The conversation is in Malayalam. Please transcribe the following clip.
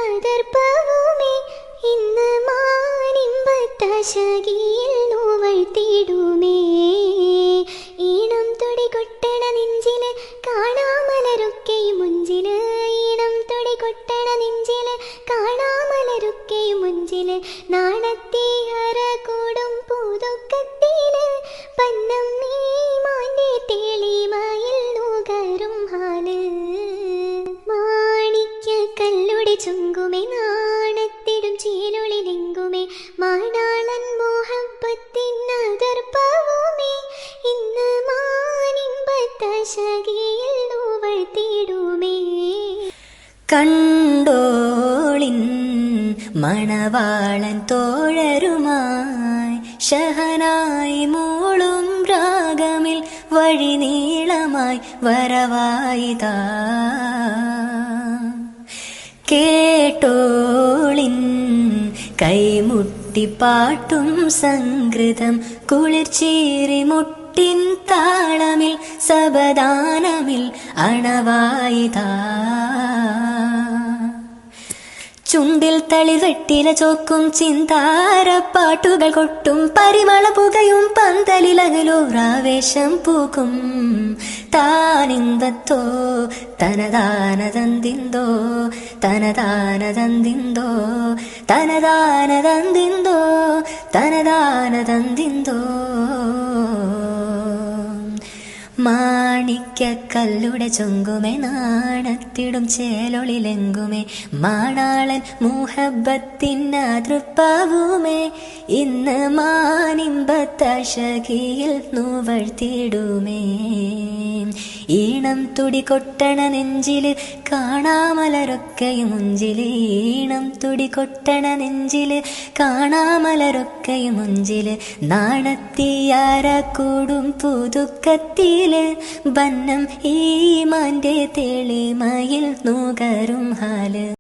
അതിർപ്പവുമേ ഇന്ന് മാനിമ്പത്താശകിയിൽ നോവൾ തേടുമേ. ഈണം തുടി കൊട്ടണ നെഞ്ചില് കാണാമലരൊക്കെയും മുഞ്ചില്. ഈണം തുടി കൊട്ടണ നെഞ്ചില് കാണാമലരൊക്കെയും മുഞ്ചില്. നാണത്തെ അറ കൂടും പുതുക്കത്തില് പന്നം നീമാന്റെ തെളിമയിൽ നുകരും ഹാല്. മാണിക്യ കല്ലുടെ ചുങ്കുമേ നാണത്തിടും ചേലൊളിലെങ്കുമേ. മാനാളൻ മോഹപ്പത്തിൻ അതിർപ്പവുമേ ഇന്ന് മാനിമ്പത്താശകിയിൽ നോവൾ തേടുമേ. കണ്ടോളിൻ മണവാളൻ തോഴരുമായി ഷഹനായി മൂളും രാഗമിൽ വഴി നീളമായി വരവായിതാ. കേട്ടോളിൻ കൈമുട്ടിപ്പാട്ടും സംഗൃതം കുളിർച്ചീറി മുട്ടിൻ താളമിൽ സബദാനമിൽ അണവായിതാ. ചുണ്ടിൽ തളിവെട്ടില ചോക്കും ചിന്താരപ്പാട്ടുകൾ കൊട്ടും പരിമള പുകയും പന്തലിലകലോറാവേശം പൂക്കും. താനിന്തത്തോ തനതാനതന്തിന്തോ തനതാനതന്തിന്തോ തനതാനതന്തിന്തോ തനതാനതന്തിന്തോ. മാണിക്യക്കല്ലുടെ ചൊങ്കുമേ നാണത്തിടും ചേലൊളിലെങ്കുമേ. മാണാളൻ മുഹബത്തിൻ അതിർപ്പവുമേ ഇന്ന് മാനിമ്പത്താശകിയിൽ നോവൾ തേടുമേ. ഈണം തുടി കൊട്ടണ നെഞ്ചില് കാണാമലരൊക്കെയും മുഞ്ചില്. ഈണം തുടി കൊട്ടണ നെഞ്ചില് കാണാമലരൊക്കെയും മുഞ്ചില്. നാണത്തിയാര കൂടും പുതുക്കത്തില് ബന്നം ഈമാന്റെ തെളിമയിൽ നുകരും ഹാല്.